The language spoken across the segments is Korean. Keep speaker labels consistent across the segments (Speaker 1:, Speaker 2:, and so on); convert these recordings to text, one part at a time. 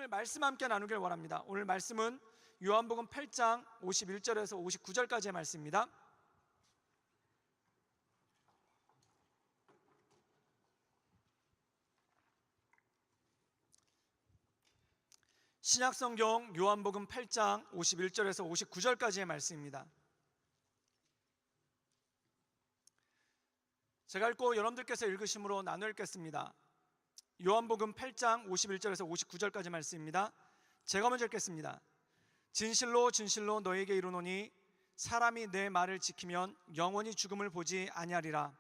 Speaker 1: 오늘 말씀 함께 나누길 원합니다. 오늘 말씀은 요한복음 8장 51절에서 59절까지의 말씀입니다. 신약성경 요한복음 8장 51절에서 59절까지의 말씀입니다. 제가 읽고 여러분들께서 읽으심으로 나눠 읽겠습니다. 요한복음 8장 51절에서 59절까지 말씀입니다. 제가 먼저 읽겠습니다. 진실로 진실로 너에게 이르노니 사람이 내 말을 지키면 영원히 죽음을 보지 아니하리라.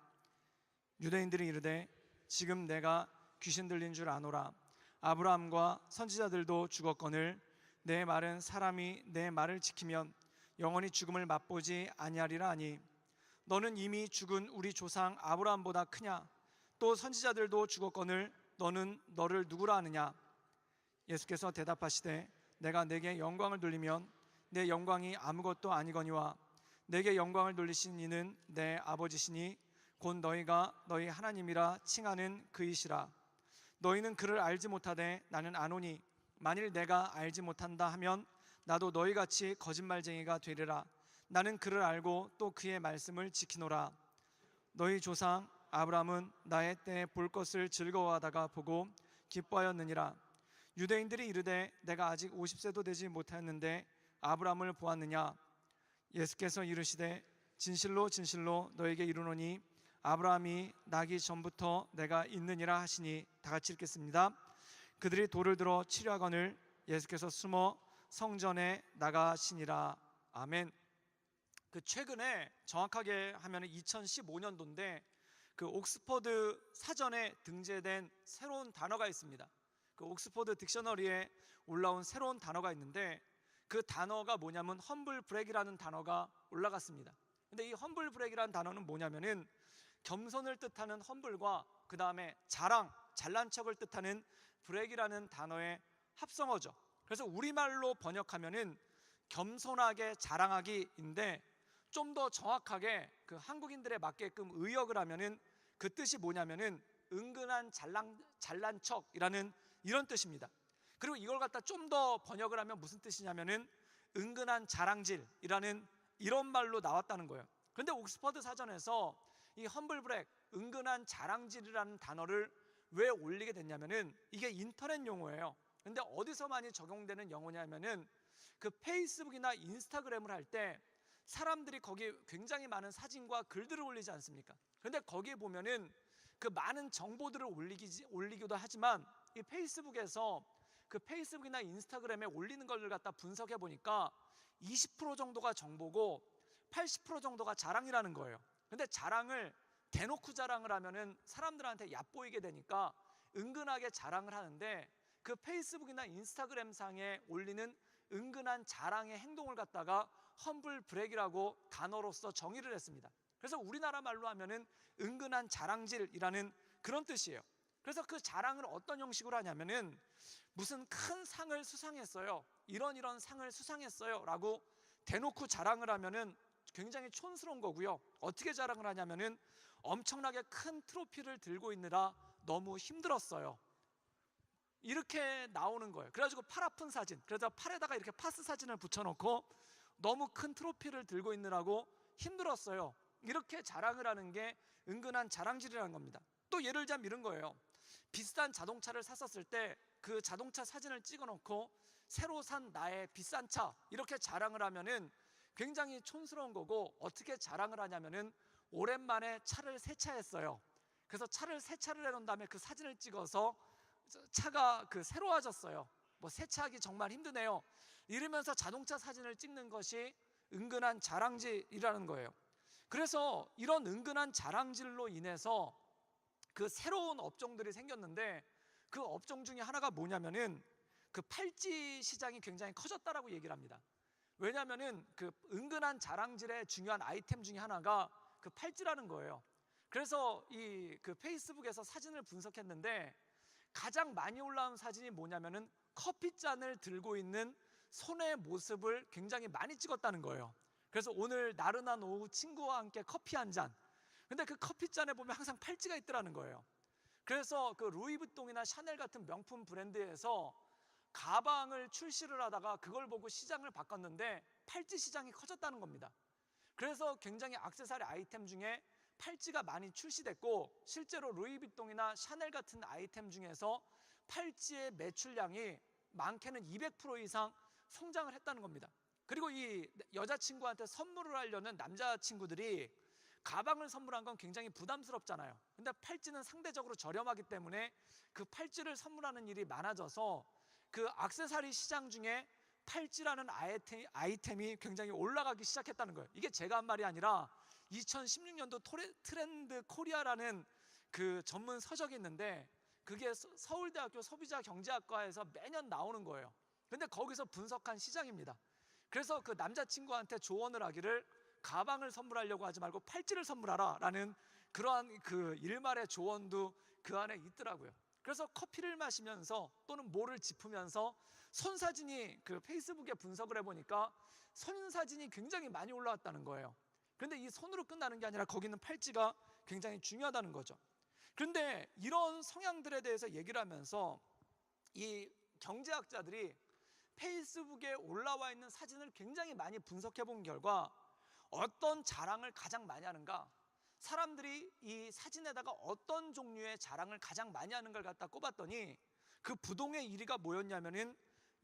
Speaker 1: 유대인들이 이르되 지금 내가 귀신 들린 줄 아노라. 아브라함과 선지자들도 죽었거늘 내 말은 사람이 내 말을 지키면 영원히 죽음을 맛보지 아니하리라 하니 너는 이미 죽은 우리 조상 아브라함보다 크냐? 또 선지자들도 죽었거늘 너는 너를 누구라 하느냐? 예수께서 대답하시되 내가 내게 영광을 돌리면 내 영광이 아무것도 아니거니와 내게 영광을 돌리신 이는 내 아버지시니 곧 너희가 너희 하나님이라 칭하는 그이시라. 너희는 그를 알지 못하되 나는 아노니 만일 내가 알지 못한다 하면 나도 너희같이 거짓말쟁이가 되리라. 나는 그를 알고 또 그의 말씀을 지키노라. 너희 조상 아브라함은 나의 때에 볼 것을 즐거워하다가 보고 기뻐하였느니라. 유대인들이 이르되 내가 아직 50세도 되지 못하였는데 아브라함을 보았느냐? 예수께서 이르시되 진실로 진실로 너에게 이르노니 아브라함이 나기 전부터 내가 있느니라 하시니. 다 같이 읽겠습니다. 그들이 돌을 들어 치려 하거늘 예수께서 숨어 성전에 나가시니라. 아멘. 최근에 정확하게 하면 2015년도인데 그 옥스퍼드 사전에 등재된 새로운 단어가 있습니다. 그 옥스퍼드 딕셔너리에 올라온 새로운 단어가 있는데 그 단어가 뭐냐면 험블 브렉이라는 단어가 올라갔습니다. 근데 이 험블 브렉이라는 단어는 뭐냐면은 겸손을 뜻하는 험블과 그 다음에 자랑, 잘난 척을 뜻하는 브렉이라는 단어의 합성어죠. 그래서 우리말로 번역하면은 겸손하게 자랑하기인데 좀 더 정확하게 그 한국인들에 맞게끔 의역을 하면은 그 뜻이 뭐냐면은 은근한 잘난 척이라는 이런 뜻입니다. 그리고 이걸 갖다 좀 더 번역을 하면 무슨 뜻이냐면은 은근한 자랑질이라는 이런 말로 나왔다는 거예요. 그런데 옥스퍼드 사전에서 이 험블 브렉, 은근한 자랑질이라는 단어를 왜 올리게 됐냐면은 이게 인터넷 용어예요. 근데 어디서 많이 적용되는 용어냐면은 그 페이스북이나 인스타그램을 할 때 사람들이 거기에 굉장히 많은 사진과 글들을 올리지 않습니까? 그런데 거기에 보면은 그 많은 정보들을 올리기도 하지만 이 페이스북에서 그 페이스북이나 인스타그램에 올리는 걸 갖다 분석해 보니까 20% 정도가 정보고 80% 정도가 자랑이라는 거예요. 근데 자랑을 대놓고 자랑을 하면은 사람들한테 얕보이게 되니까 은근하게 자랑을 하는데 그 페이스북이나 인스타그램 상에 올리는 은근한 자랑의 행동을 갖다가 험블 브렉이라고 단어로서 정의를 했습니다. 그래서 우리나라 말로 하면은 은근한 자랑질이라는 그런 뜻이에요. 그래서 그 자랑을 어떤 형식으로 하냐면은 무슨 큰 상을 수상했어요. 이런 상을 수상했어요 라고 대놓고 자랑을 하면은 굉장히 촌스러운 거고요. 어떻게 자랑을 하냐면은 엄청나게 큰 트로피를 들고 있느라 너무 힘들었어요. 이렇게 나오는 거예요. 그래가지고 팔 아픈 사진, 그래서 팔에다가 이렇게 파스 사진을 붙여놓고 너무 큰 트로피를 들고 있느라고 힘들었어요. 이렇게 자랑을 하는 게 은근한 자랑질이라는 겁니다. 또 예를 들자면 이런 거예요. 비싼 자동차를 샀었을 때 그 자동차 사진을 찍어놓고 새로 산 나의 비싼 차 이렇게 자랑을 하면은 굉장히 촌스러운 거고, 어떻게 자랑을 하냐면은 오랜만에 차를 세차했어요. 그래서 차를 세차를 해놓은 다음에 그 사진을 찍어서 차가 새로워졌어요. 뭐 세차하기 정말 힘드네요. 이러면서 자동차 사진을 찍는 것이 은근한 자랑질이라는 거예요. 그래서 이런 은근한 자랑질로 인해서 그 새로운 업종들이 생겼는데 그 업종 중에 하나가 뭐냐면은 그 팔찌 시장이 굉장히 커졌다라고 얘기를 합니다. 왜냐하면은 그 은근한 자랑질의 중요한 아이템 중에 하나가 그 팔찌라는 거예요. 그래서 이 페이스북에서 사진을 분석했는데 가장 많이 올라온 사진이 뭐냐면은 커피잔을 들고 있는 손의 모습을 굉장히 많이 찍었다는 거예요. 그래서 오늘 나른한 오후 친구와 함께 커피 한 잔. 근데 그 커피잔에 보면 항상 팔찌가 있더라는 거예요. 그래서 그 루이비통이나 샤넬 같은 명품 브랜드에서 가방을 출시를 하다가 그걸 보고 시장을 바꿨는데 팔찌 시장이 커졌다는 겁니다. 그래서 굉장히 액세서리 아이템 중에 팔찌가 많이 출시됐고, 실제로 루이비통이나 샤넬 같은 아이템 중에서 팔찌의 매출량이 많게는 200% 이상 성장을 했다는 겁니다. 그리고 이 여자친구한테 선물을 하려는 남자친구들이 가방을 선물한 건 굉장히 부담스럽잖아요. 근데 팔찌는 상대적으로 저렴하기 때문에 그 팔찌를 선물하는 일이 많아져서 그 액세서리 시장 중에 팔찌라는 아이템이 굉장히 올라가기 시작했다는 거예요. 이게 제가 한 말이 아니라 2016년도 트렌드 코리아라는 그 전문 서적이 있는데, 그게 서울대학교 소비자경제학과에서 매년 나오는 거예요. 근데 거기서 분석한 시장입니다. 그래서 그 남자친구한테 조언을 하기를 가방을 선물하려고 하지 말고 팔찌를 선물하라 라는 그러한 그 일말의 조언도 그 안에 있더라고요. 그래서 커피를 마시면서 또는 뭐를 짚으면서 손사진이 그 페이스북에 분석을 해보니까 손사진이 굉장히 많이 올라왔다는 거예요. 그런데 이 손으로 끝나는 게 아니라 거기는 팔찌가 굉장히 중요하다는 거죠. 그런데 이런 성향들에 대해서 얘기를 하면서 이 경제학자들이 페이스북에 올라와 있는 사진을 굉장히 많이 분석해 본 결과 어떤 자랑을 가장 많이 하는가, 사람들이 이 사진에다가 어떤 종류의 자랑을 가장 많이 하는 걸 갖다 꼽았더니 그 부동의 1위가 뭐였냐면은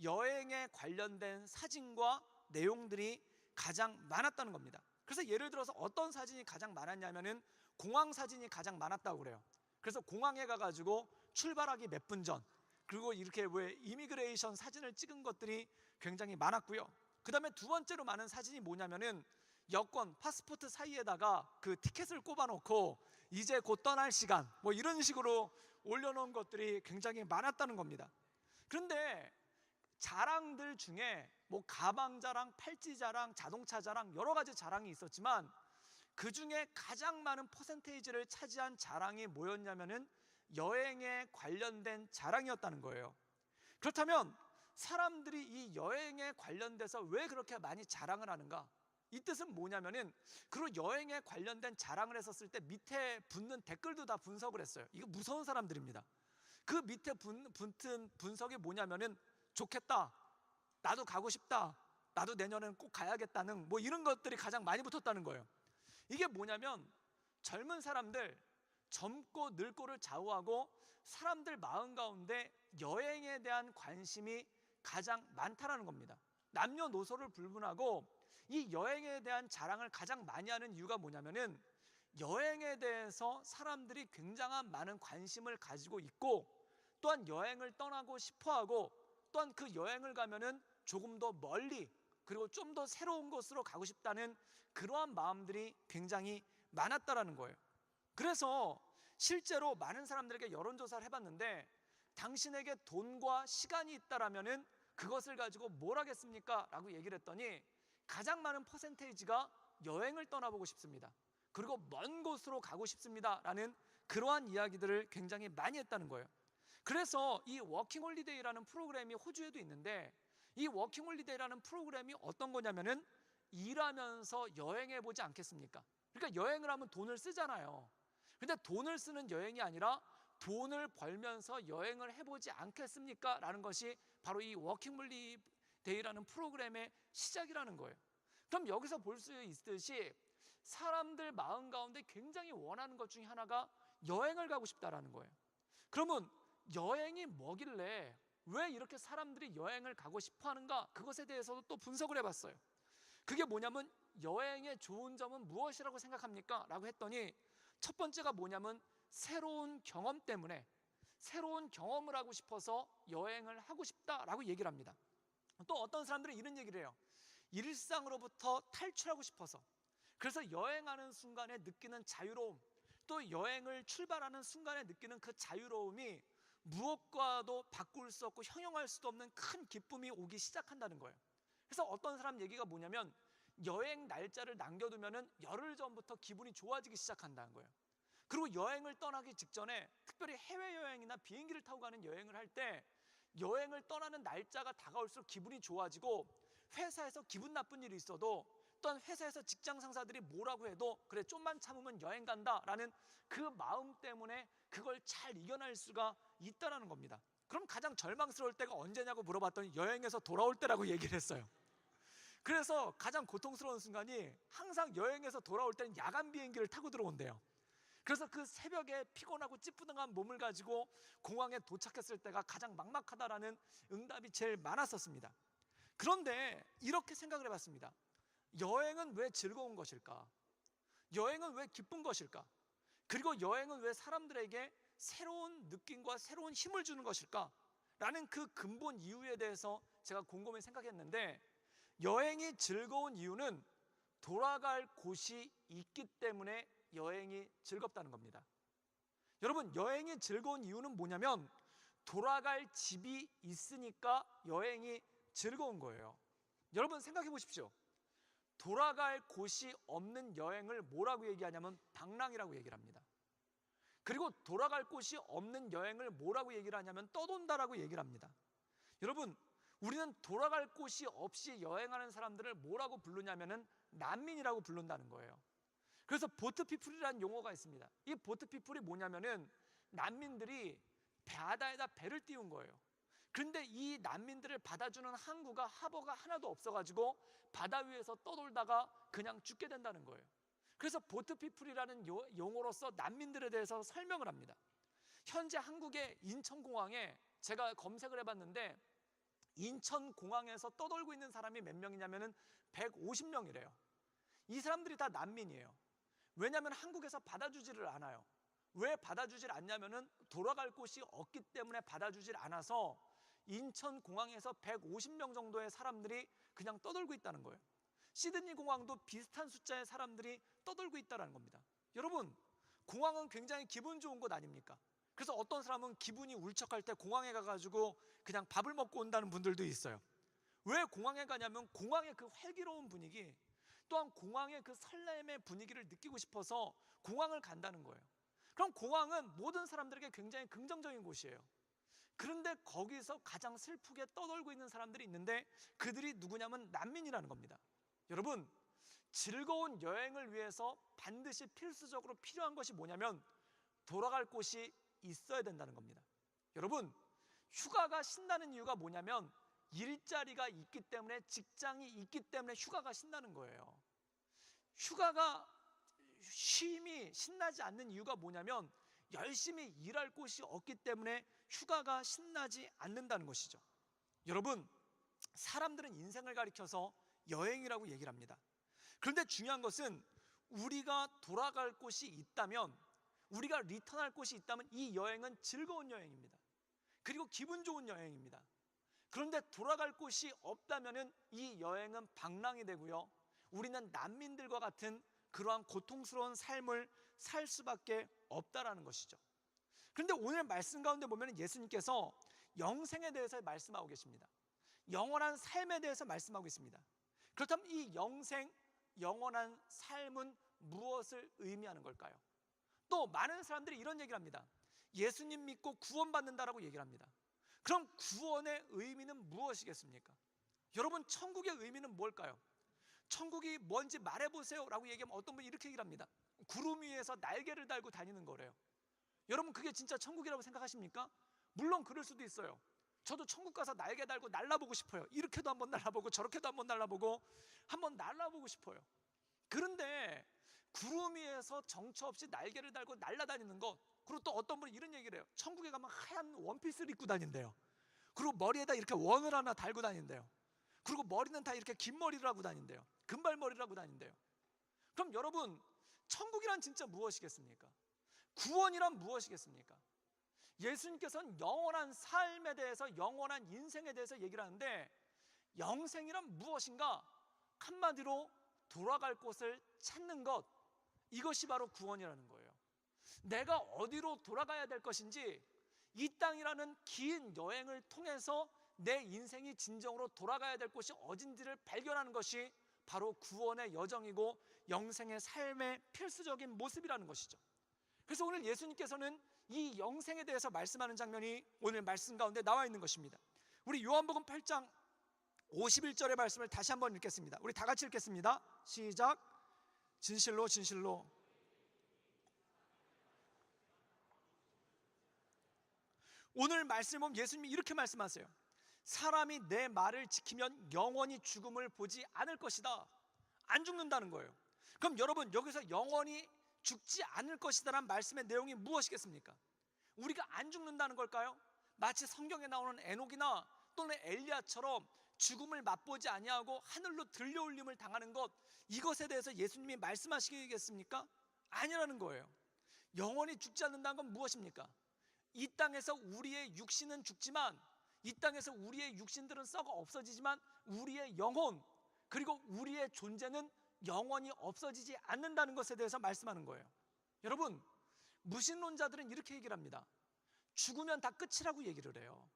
Speaker 1: 여행에 관련된 사진과 내용들이 가장 많았다는 겁니다. 그래서 예를 들어서 어떤 사진이 가장 많았냐면은 공항 사진이 가장 많았다고 그래요. 그래서 공항에 가가지고 출발하기 몇 분 전, 그리고 이렇게 왜 이미그레이션 사진을 찍은 것들이 굉장히 많았고요. 그 다음에 두 번째로 많은 사진이 뭐냐면은 여권, 파스포트 사이에다가 그 티켓을 꼽아놓고 이제 곧 떠날 시간, 뭐 이런 식으로 올려놓은 것들이 굉장히 많았다는 겁니다. 그런데 자랑들 중에 뭐 가방 자랑, 팔찌 자랑, 자동차 자랑, 여러 가지 자랑이 있었지만 그 중에 가장 많은 퍼센테이지를 차지한 자랑이 뭐였냐면은 여행에 관련된 자랑이었다는 거예요. 그렇다면 사람들이 이 여행에 관련돼서 왜 그렇게 많이 자랑을 하는가? 이 뜻은 뭐냐면은 그리고 여행에 관련된 자랑을 했었을 때 밑에 붙는 댓글도 다 분석을 했어요. 이거 무서운 사람들입니다. 그 밑에 붙은 분석이 뭐냐면은 좋겠다, 나도 가고 싶다, 나도 내년에는 꼭 가야겠다는 뭐 이런 것들이 가장 많이 붙었다는 거예요. 이게 뭐냐면 젊은 사람들, 젊고 늙고를 좌우하고 사람들 마음 가운데 여행에 대한 관심이 가장 많다라는 겁니다. 남녀노소를 불문하고 이 여행에 대한 자랑을 가장 많이 하는 이유가 뭐냐면은 여행에 대해서 사람들이 굉장한 많은 관심을 가지고 있고, 또한 여행을 떠나고 싶어하고, 또한 그 여행을 가면은 조금 더 멀리 그리고 좀 더 새로운 곳으로 가고 싶다는 그러한 마음들이 굉장히 많았다라는 거예요. 그래서 실제로 많은 사람들에게 여론조사를 해봤는데 당신에게 돈과 시간이 있다라면은 그것을 가지고 뭘 하겠습니까? 라고 얘기를 했더니 가장 많은 퍼센테이지가 여행을 떠나보고 싶습니다, 그리고 먼 곳으로 가고 싶습니다 라는 그러한 이야기들을 굉장히 많이 했다는 거예요. 그래서 이 워킹홀리데이라는 프로그램이 호주에도 있는데, 이 워킹홀리데이라는 프로그램이 어떤 거냐면은 일하면서 여행해 보지 않겠습니까? 그러니까 여행을 하면 돈을 쓰잖아요. 근데 돈을 쓰는 여행이 아니라 돈을 벌면서 여행을 해보지 않겠습니까? 라는 것이 바로 이 워킹홀리데이라는 프로그램의 시작이라는 거예요. 그럼 여기서 볼 수 있듯이 사람들 마음 가운데 굉장히 원하는 것 중에 하나가 여행을 가고 싶다라는 거예요. 그러면 여행이 뭐길래 왜 이렇게 사람들이 여행을 가고 싶어 하는가? 그것에 대해서도 또 분석을 해봤어요. 그게 뭐냐면 여행의 좋은 점은 무엇이라고 생각합니까? 라고 했더니 첫 번째가 뭐냐면 새로운 경험 때문에, 새로운 경험을 하고 싶어서 여행을 하고 싶다라고 얘기를 합니다. 또 어떤 사람들은 이런 얘기를 해요. 일상으로부터 탈출하고 싶어서, 그래서 여행하는 순간에 느끼는 자유로움, 또 여행을 출발하는 순간에 느끼는 그 자유로움이 무엇과도 바꿀 수 없고 형용할 수도 없는 큰 기쁨이 오기 시작한다는 거예요. 그래서 어떤 사람 얘기가 뭐냐면 여행 날짜를 남겨두면은 열흘 전부터 기분이 좋아지기 시작한다는 거예요. 그리고 여행을 떠나기 직전에, 특별히 해외여행이나 비행기를 타고 가는 여행을 할 때 여행을 떠나는 날짜가 다가올수록 기분이 좋아지고, 회사에서 기분 나쁜 일이 있어도, 또한 회사에서 직장 상사들이 뭐라고 해도 그래 좀만 참으면 여행 간다 라는 그 마음 때문에 그걸 잘 이겨낼 수가 있다는 겁니다. 그럼 가장 절망스러울 때가 언제냐고 물어봤더니 여행에서 돌아올 때라고 얘기를 했어요. 그래서 가장 고통스러운 순간이 항상 여행에서 돌아올 때는 야간 비행기를 타고 들어온대요. 그래서 그 새벽에 피곤하고 찌뿌둥한 몸을 가지고 공항에 도착했을 때가 가장 막막하다라는 응답이 제일 많았었습니다. 그런데 이렇게 생각을 해봤습니다. 여행은 왜 즐거운 것일까? 여행은 왜 기쁜 것일까? 그리고 여행은 왜 사람들에게 새로운 느낌과 새로운 힘을 주는 것일까? 라는 그 근본 이유에 대해서 제가 곰곰이 생각했는데, 여행이 즐거운 이유는 돌아갈 곳이 있기 때문에 여행이 즐겁다는 겁니다. 여러분, 여행이 즐거운 이유는 뭐냐면 돌아갈 집이 있으니까 여행이 즐거운 거예요. 여러분 생각해 보십시오. 돌아갈 곳이 없는 여행을 뭐라고 얘기하냐면 방랑이라고 얘기를 합니다. 그리고 돌아갈 곳이 없는 여행을 뭐라고 얘기를 하냐면 떠돈다라고 얘기를 합니다. 여러분, 우리는 돌아갈 곳이 없이 여행하는 사람들을 뭐라고 부르냐면은 난민이라고 부른다는 거예요. 그래서 보트피플이라는 용어가 있습니다. 이 보트피플이 뭐냐면은 난민들이 바다에다 배를 띄운 거예요. 그런데 이 난민들을 받아주는 항구가 하버가 하나도 없어가지고 바다 위에서 떠돌다가 그냥 죽게 된다는 거예요. 그래서 보트피플이라는 용어로서 난민들에 대해서 설명을 합니다. 현재 한국의 인천공항에 제가 검색을 해봤는데 인천공항에서 떠돌고 있는 사람이 몇 명이냐면은 150명이래요. 이 사람들이 다 난민이에요. 왜냐하면 한국에서 받아주지를 않아요. 왜 받아주질 않냐면은 돌아갈 곳이 없기 때문에 받아주질 않아서 인천공항에서 150명 정도의 사람들이 그냥 떠돌고 있다는 거예요. 시드니 공항도 비슷한 숫자의 사람들이 떠돌고 있다는 겁니다. 여러분, 공항은 굉장히 기분 좋은 곳 아닙니까? 그래서 어떤 사람은 기분이 울적할 때 공항에 가가지고 그냥 밥을 먹고 온다는 분들도 있어요. 왜 공항에 가냐면 공항의 그 활기로운 분위기, 또한 공항의 그 설렘의 분위기를 느끼고 싶어서 공항을 간다는 거예요. 그럼 공항은 모든 사람들에게 굉장히 긍정적인 곳이에요. 그런데 거기서 가장 슬프게 떠돌고 있는 사람들이 있는데 그들이 누구냐면 난민이라는 겁니다. 여러분, 즐거운 여행을 위해서 반드시 필수적으로 필요한 것이 뭐냐면 돌아갈 곳이 있어야 된다는 겁니다. 여러분, 휴가가 신나는 이유가 뭐냐면 일자리가 있기 때문에, 직장이 있기 때문에 휴가가 신나는 거예요. 휴가가 쉼이 신나지 않는 이유가 뭐냐면 열심히 일할 곳이 없기 때문에 휴가가 신나지 않는다는 것이죠. 여러분, 사람들은 인생을 가리켜서 여행이라고 얘기를 합니다. 그런데 중요한 것은 우리가 돌아갈 곳이 있다면, 우리가 리턴할 곳이 있다면 이 여행은 즐거운 여행입니다. 그리고 기분 좋은 여행입니다. 그런데 돌아갈 곳이 없다면 이 여행은 방랑이 되고요, 우리는 난민들과 같은 그러한 고통스러운 삶을 살 수밖에 없다라는 것이죠. 그런데 오늘 말씀 가운데 보면 예수님께서 영생에 대해서 말씀하고 계십니다. 영원한 삶에 대해서 말씀하고 있습니다. 그렇다면 이 영생, 영원한 삶은 무엇을 의미하는 걸까요? 또 많은 사람들이 이런 얘기를 합니다. 예수님 믿고 구원받는다라고 얘기를 합니다. 그럼 구원의 의미는 무엇이겠습니까? 여러분, 천국의 의미는 뭘까요? 천국이 뭔지 말해보세요 라고 얘기하면 어떤 분이 이렇게 얘기를 합니다. 구름 위에서 날개를 달고 다니는 거래요. 여러분, 그게 진짜 천국이라고 생각하십니까? 물론 그럴 수도 있어요. 저도 천국 가서 날개 달고 날아보고 싶어요. 이렇게도 한번 날아보고 저렇게도 한번 날아보고 한번 날아보고 싶어요. 그런데 구름 위에서 정처 없이 날개를 달고 날아다니는 것, 그리고 또 어떤 분이 이런 얘기를 해요. 천국에 가면 하얀 원피스를 입고 다닌대요. 그리고 머리에다 이렇게 원을 하나 달고 다닌대요. 그리고 머리는 다 이렇게 긴 머리를 하고 다닌대요. 금발머리를 하고 다닌대요. 그럼 여러분, 천국이란 진짜 무엇이겠습니까? 구원이란 무엇이겠습니까? 예수님께서는 영원한 삶에 대해서, 영원한 인생에 대해서 얘기를 하는데, 영생이란 무엇인가? 한마디로 돌아갈 곳을 찾는 것, 이것이 바로 구원이라는 거예요. 내가 어디로 돌아가야 될 것인지, 이 땅이라는 긴 여행을 통해서 내 인생이 진정으로 돌아가야 될 곳이 어딘지를 발견하는 것이 바로 구원의 여정이고 영생의 삶의 필수적인 모습이라는 것이죠. 그래서 오늘 예수님께서는 이 영생에 대해서 말씀하는 장면이 오늘 말씀 가운데 나와 있는 것입니다. 우리 요한복음 8장 51절의 말씀을 다시 한번 읽겠습니다. 우리 다 같이 읽겠습니다. 시작. 진실로 진실로 오늘 말씀을 보면 예수님이 이렇게 말씀하세요. 사람이 내 말을 지키면 영원히 죽음을 보지 않을 것이다. 안 죽는다는 거예요. 그럼 여러분, 여기서 영원히 죽지 않을 것이다라는 말씀의 내용이 무엇이겠습니까? 우리가 안 죽는다는 걸까요? 마치 성경에 나오는 에녹이나 또는 엘리야처럼 죽음을 맛보지 아니하고 하늘로 들려올림을 당하는 것, 이것에 대해서 예수님이 말씀하시겠습니까? 아니라는 거예요. 영원히 죽지 않는다는 건 무엇입니까? 이 땅에서 우리의 육신은 죽지만, 이 땅에서 우리의 육신들은 썩어 없어지지만 우리의 영혼, 그리고 우리의 존재는 영원히 없어지지 않는다는 것에 대해서 말씀하는 거예요. 여러분, 무신론자들은 이렇게 얘기를 합니다. 죽으면 다 끝이라고 얘기를 해요.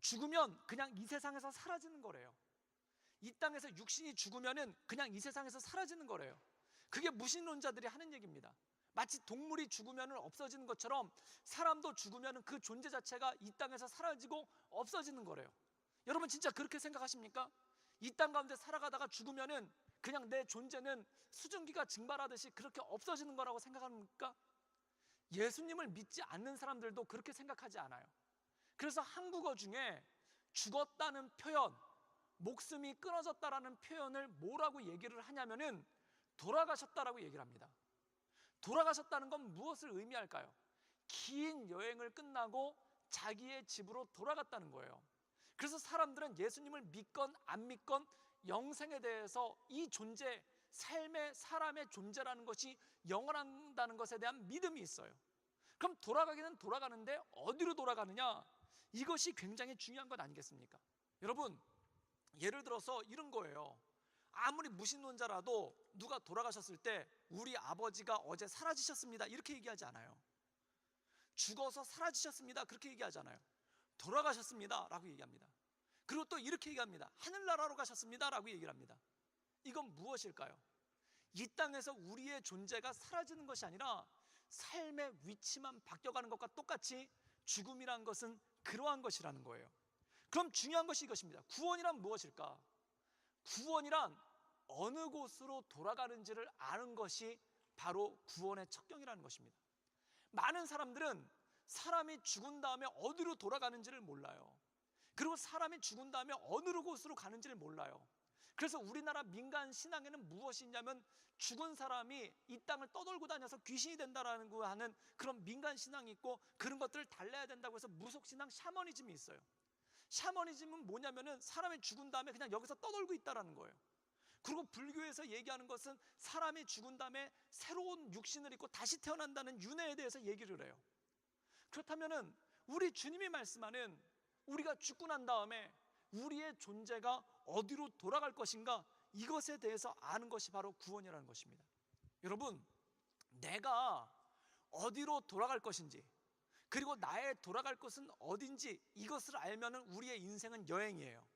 Speaker 1: 죽으면 그냥 이 세상에서 사라지는 거래요. 이 땅에서 육신이 죽으면은 그냥 이 세상에서 사라지는 거래요. 그게 무신론자들이 하는 얘기입니다. 마치 동물이 죽으면 없어지는 것처럼 사람도 죽으면 그 존재 자체가 이 땅에서 사라지고 없어지는 거래요. 여러분, 진짜 그렇게 생각하십니까? 이 땅 가운데 살아가다가 죽으면은 그냥 내 존재는 수증기가 증발하듯이 그렇게 없어지는 거라고 생각합니까? 예수님을 믿지 않는 사람들도 그렇게 생각하지 않아요. 그래서 한국어 중에 죽었다는 표현, 목숨이 끊어졌다라는 표현을 뭐라고 얘기를 하냐면은 돌아가셨다라고 얘기를 합니다. 돌아가셨다는 건 무엇을 의미할까요? 긴 여행을 끝나고 자기의 집으로 돌아갔다는 거예요. 그래서 사람들은 예수님을 믿건 안 믿건 영생에 대해서 이 존재, 삶의 사람의 존재라는 것이 영원한다는 것에 대한 믿음이 있어요. 그럼 돌아가기는 돌아가는데 어디로 돌아가느냐? 이것이 굉장히 중요한 것 아니겠습니까? 여러분, 예를 들어서 이런 거예요. 아무리 무신론자라도 누가 돌아가셨을 때 우리 아버지가 어제 사라지셨습니다 이렇게 얘기하지 않아요. 죽어서 사라지셨습니다 그렇게 얘기하잖아요. 돌아가셨습니다 라고 얘기합니다. 그리고 또 이렇게 얘기합니다. 하늘나라로 가셨습니다 라고 얘기를 합니다. 이건 무엇일까요? 이 땅에서 우리의 존재가 사라지는 것이 아니라 삶의 위치만 바뀌어가는 것과 똑같이 죽음이란 것은 그러한 것이라는 거예요. 그럼 중요한 것이 이것입니다. 구원이란 무엇일까? 구원이란 어느 곳으로 돌아가는지를 아는 것이 바로 구원의 척경이라는 것입니다. 많은 사람들은 사람이 죽은 다음에 어디로 돌아가는지를 몰라요. 그리고 사람이 죽은 다음에 어느 곳으로 가는지를 몰라요. 그래서 우리나라 민간 신앙에는 무엇이 있냐면 죽은 사람이 이 땅을 떠돌고 다녀서 귀신이 된다라는 거 하는 그런 민간 신앙이 있고, 그런 것들을 달래야 된다고 해서 무속신앙 샤머니즘이 있어요. 샤머니즘은 뭐냐면은 사람이 죽은 다음에 그냥 여기서 떠돌고 있다라는 거예요. 그리고 불교에서 얘기하는 것은 사람이 죽은 다음에 새로운 육신을 입고 다시 태어난다는 윤회에 대해서 얘기를 해요. 그렇다면은 우리 주님이 말씀하는 우리가 죽고 난 다음에 우리의 존재가 어디로 돌아갈 것인가, 이것에 대해서 아는 것이 바로 구원이라는 것입니다. 여러분, 내가 어디로 돌아갈 것인지, 그리고 나의 돌아갈 곳은 어딘지, 이것을 알면 우리의 인생은 여행이에요.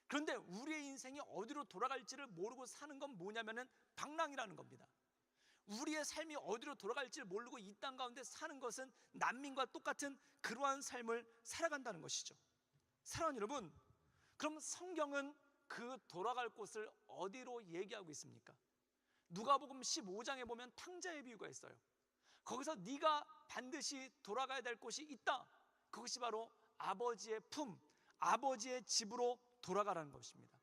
Speaker 1: 그런데 우리의 인생이 어디로 돌아갈지를 모르고 사는 건 뭐냐면은 방랑이라는 겁니다. 우리의 삶이 어디로 돌아갈지를 모르고 이 땅 가운데 사는 것은 난민과 똑같은 그러한 삶을 살아간다는 것이죠. 사랑하는 여러분, 그럼 성경은 그 돌아갈 곳을 어디로 얘기하고 있습니까? 누가복음 15장에 보면 탕자의 비유가 있어요. 거기서 네가 반드시 돌아가야 될 곳이 있다. 그것이 바로 아버지의 품, 아버지의 집으로 돌아가라는 것입니다.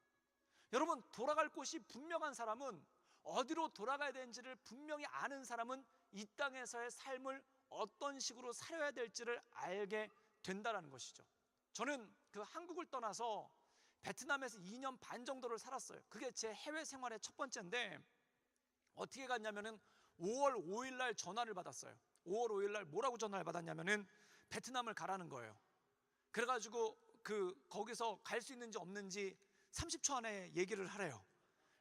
Speaker 1: 여러분, 돌아갈 곳이 분명한 사람은, 어디로 돌아가야 되는지를 분명히 아는 사람은 이 땅에서의 삶을 어떤 식으로 살아야 될지를 알게 된다는 것이죠. 저는 그 한국을 떠나서 베트남에서 2년 반 정도를 살았어요. 그게 제 해외 생활의 첫 번째인데, 어떻게 갔냐면은 5월 5일 날 전화를 받았어요. 5월 5일 날 뭐라고 전화를 받았냐면은 베트남을 가라는 거예요. 그래가지고 거기서 갈 수 있는지 없는지 30초 안에 얘기를 하래요.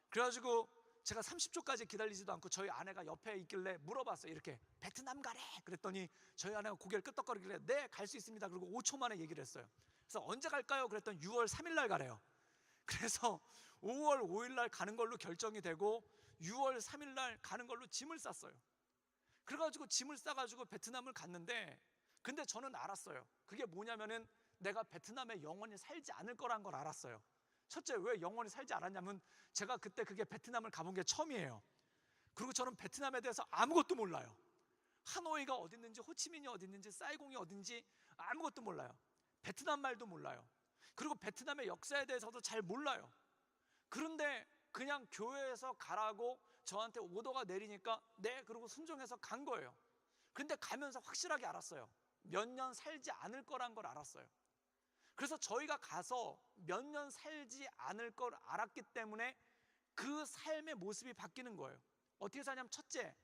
Speaker 1: 그래가지고 제가 30초까지 기다리지도 않고 저희 아내가 옆에 있길래 물어봤어요. 이렇게 베트남 가래? 그랬더니 저희 아내가 고개를 끄덕거리길래 네, 갈 수 있습니다. 그리고 5초 만에 얘기를 했어요. 그래서 언제 갈까요? 그랬더니 6월 3일 날 가래요. 그래서 5월 5일 날 가는 걸로 결정이 되고 6월 3일 날 가는 걸로 짐을 쌌어요. 그래가지고 짐을 싸가지고 베트남을 갔는데, 근데 저는 알았어요. 그게 뭐냐면은 내가 베트남에 영원히 살지 않을 거란 걸 알았어요. 첫째, 왜 영원히 살지 않았냐면 제가 그때 그게 베트남을 가본 게 처음이에요. 그리고 저는 베트남에 대해서 아무것도 몰라요. 하노이가 어디 있는지, 호치민이 어디 있는지, 사이공이 어딘지 아무것도 몰라요. 베트남 말도 몰라요. 그리고 베트남의 역사에 대해서도 잘 몰라요. 그런데 그냥 교회에서 가라고 저한테 오더가 내리니까 네, 그러고 순종해서 간 거예요. 근데 가면서 확실하게 알았어요. 몇 년 살지 않을 거란 걸 알았어요. 그래서 저희가 가서 몇 년 살지 않을 걸 알았기 때문에 그 삶의 모습이 바뀌는 거예요. 어떻게 사냐면, 첫째,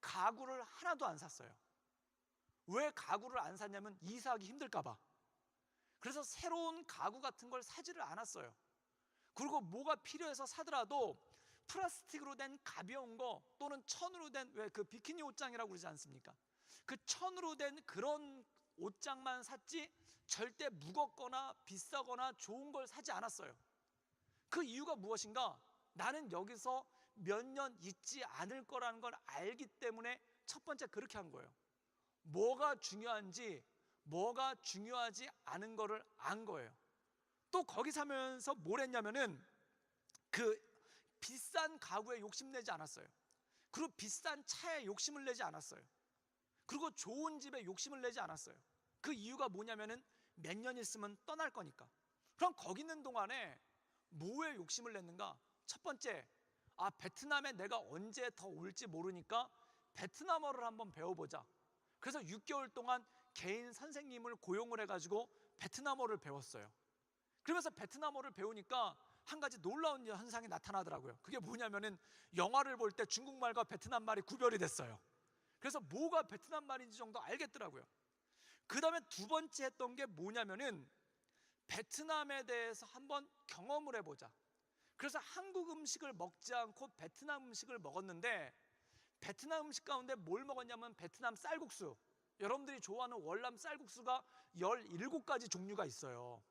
Speaker 1: 가구를 하나도 안 샀어요. 왜 가구를 안 샀냐면 이사하기 힘들까 봐. 그래서 새로운 가구 같은 걸 사지를 않았어요. 그리고 뭐가 필요해서 사더라도 플라스틱으로 된 가벼운 거, 또는 천으로 된, 왜 그 비키니 옷장이라고 그러지 않습니까? 그 천으로 된 그런 옷장만 샀지 절대 무겁거나 비싸거나 좋은 걸 사지 않았어요. 그 이유가 무엇인가? 나는 여기서 몇 년 있지 않을 거라는 걸 알기 때문에 첫 번째 그렇게 한 거예요. 뭐가 중요한지, 뭐가 중요하지 않은 거를 안 거예요. 또 거기 사면서 뭘 했냐면은, 그 비싼 가구에 욕심내지 않았어요. 그리고 비싼 차에 욕심을 내지 않았어요. 그리고 좋은 집에 욕심을 내지 않았어요. 그 이유가 뭐냐면은 몇 년 있으면 떠날 거니까. 그럼 거기 있는 동안에 뭐에 욕심을 냈는가? 첫 번째, 베트남에 내가 언제 더 올지 모르니까 베트남어를 한번 배워보자. 그래서 6개월 동안 개인 선생님을 고용을 해가지고 베트남어를 배웠어요. 그러면서 베트남어를 배우니까 한 가지 놀라운 현상이 나타나더라고요. 그게 뭐냐면은 영화를 볼 때 중국말과 베트남 말이 구별이 됐어요. 그래서 뭐가 베트남 말인지 정도 알겠더라고요. 그 다음에 두 번째 했던 게 뭐냐면은 베트남에 대해서 한번 경험을 해보자. 그래서 한국 음식을 먹지 않고 베트남 음식을 먹었는데, 베트남 음식 가운데 뭘 먹었냐면 베트남 쌀국수. 여러분들이 좋아하는 월남 쌀국수가 17가지 종류가 있어요.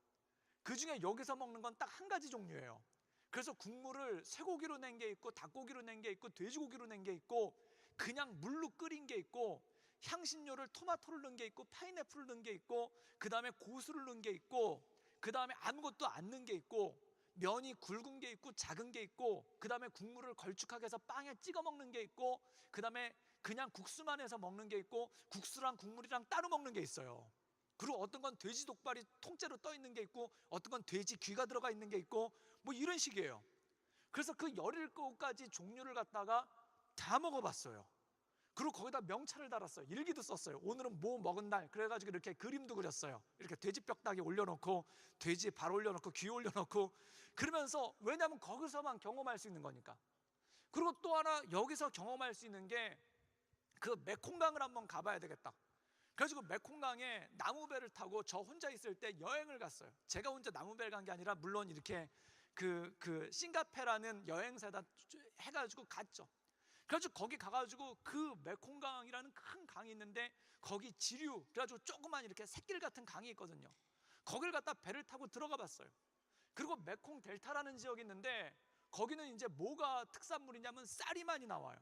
Speaker 1: 그 중에 여기서 먹는 건 딱 한 가지 종류예요. 그래서 국물을 쇠고기로 낸 게 있고, 닭고기로 낸 게 있고, 돼지고기로 낸 게 있고, 그냥 물로 끓인 게 있고, 향신료를 토마토를 넣은 게 있고, 파인애플을 넣은 게 있고, 그 다음에 고수를 넣은 게 있고, 그 다음에 아무것도 안 넣은 게 있고, 면이 굵은 게 있고 작은 게 있고, 그 다음에 국물을 걸쭉하게 해서 빵에 찍어 먹는 게 있고, 그 다음에 그냥 국수만 해서 먹는 게 있고, 국수랑 국물이랑 따로 먹는 게 있어요. 그리고 어떤 건 돼지 독발이 통째로 떠 있는 게 있고, 어떤 건 돼지 귀가 들어가 있는 게 있고, 뭐 이런 식이에요. 그래서 그 17가지 종류를 갖다가 다 먹어봤어요. 그리고 거기다 명찰을 달았어요. 일기도 썼어요. 오늘은 뭐 먹은 날. 그래가지고 이렇게 그림도 그렸어요. 이렇게 돼지 뼈다귀 올려놓고, 돼지 발 올려놓고, 귀 올려놓고. 그러면서, 왜냐하면 거기서만 경험할 수 있는 거니까. 그리고 또 하나 여기서 경험할 수 있는 게, 그 메콩강을 한번 가봐야 되겠다. 그래가지고 메콩강에 나무배를 타고 저 혼자 있을 때 여행을 갔어요. 제가 혼자 나무배를 간 게 아니라, 물론 이렇게 그 싱가페라는 여행사에다 해가지고 갔죠. 그래가지고 거기 가가지고 그 메콩강이라는 큰 강이 있는데, 거기 지류, 그래가지고 조그만 이렇게 샛길 같은 강이 있거든요. 거길 갖다 배를 타고 들어가 봤어요. 그리고 메콩 델타라는 지역이 있는데, 거기는 이제 뭐가 특산물이냐면 쌀이 많이 나와요.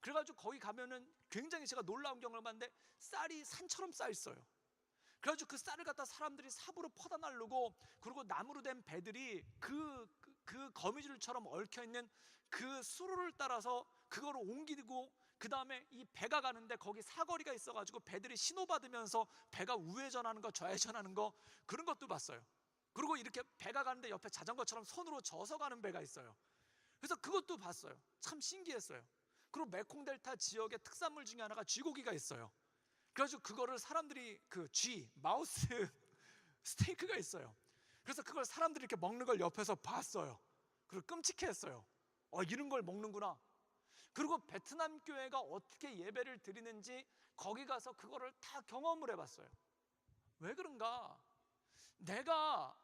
Speaker 1: 그래가지고 거기 가면은 굉장히 제가 놀라운 경험을 봤는데, 쌀이 산처럼 쌓여 있어요. 그래가지고 그 쌀을 갖다 사람들이 삽으로 퍼다 나르고, 그리고 나무로 된 배들이 그 거미줄처럼 얽혀있는 그 수로를 따라서 그거를 옮기고, 그 다음에 이 배가 가는데 거기 사거리가 있어가지고 배들이 신호받으면서 배가 우회전하는 거, 좌회전하는 거, 그런 것도 봤어요. 그리고 이렇게 배가 가는데 옆에 자전거처럼 손으로 져서 가는 배가 있어요. 그래서 그것도 봤어요. 참 신기했어요. 그리고 메콩델타 지역의 특산물 중에 하나가 쥐고기가 있어요. 그래가지고 그거를 사람들이, 그 마우스 스테이크가 있어요. 그래서 그걸 사람들이 이렇게 먹는 걸 옆에서 봤어요. 그리고 끔찍했어요. 이런 걸 먹는구나. 그리고 베트남 교회가 어떻게 예배를 드리는지 거기 가서 그거를 다 경험을 해봤어요. 왜 그런가? 내가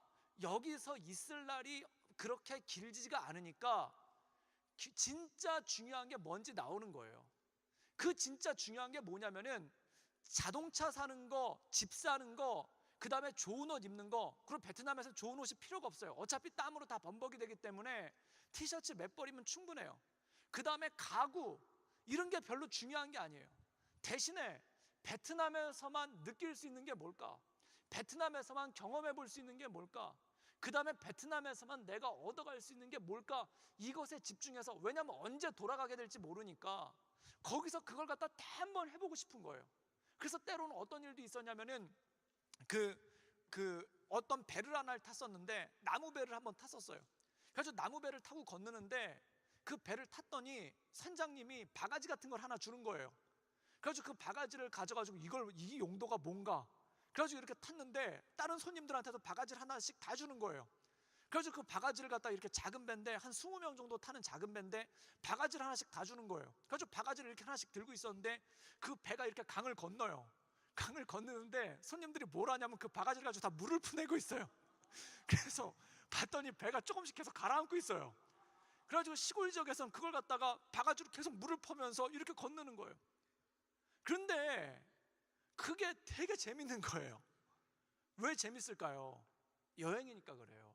Speaker 1: 여기서 있을 날이 그렇게 길지가 않으니까 진짜 중요한 게 뭔지 나오는 거예요. 그 진짜 중요한 게 뭐냐면은, 자동차 사는 거, 집 사는 거, 그 다음에 좋은 옷 입는 거. 그리고 베트남에서 좋은 옷이 필요가 없어요. 어차피 땀으로 다 범벅이 되기 때문에 티셔츠 몇 벌이면 충분해요. 그 다음에 가구, 이런 게 별로 중요한 게 아니에요. 대신에 베트남에서만 느낄 수 있는 게 뭘까? 베트남에서만 경험해 볼 수 있는 게 뭘까? 그 다음에 베트남에서만 내가 얻어갈 수 있는 게 뭘까? 이것에 집중해서, 왜냐하면 언제 돌아가게 될지 모르니까 거기서 그걸 갖다 다 한번 해보고 싶은 거예요. 그래서 때로는 어떤 일도 있었냐면은 그 어떤 배를 하나를 탔었는데 나무 배를 한번 탔었어요. 그래서 나무 배를 타고 건너는데 그 배를 탔더니 선장님이 바가지 같은 걸 하나 주는 거예요. 그래서 그 바가지를 가져가지고 이 용도가 뭔가, 그래가지고 이렇게 탔는데 다른 손님들한테도 바가지를 하나씩 다 주는 거예요. 그래서 그 바가지를 갖다 이렇게 작은 배인데 한 20명 정도 타는 작은 배인데 바가지를 하나씩 다 주는 거예요. 그래서 바가지를 이렇게 하나씩 들고 있었는데 그 배가 이렇게 강을 건너요. 강을 건너는데 손님들이 뭘 하냐면 그 바가지를 가지고 다 물을 푸내고 있어요. 그래서 봤더니 배가 조금씩 계속 가라앉고 있어요. 그래가지고 시골 지역에서는 그걸 갖다가 바가지로 계속 물을 퍼면서 이렇게 건너는 거예요. 그런데 그게 되게 재밌는 거예요. 왜 재밌을까요? 여행이니까 그래요.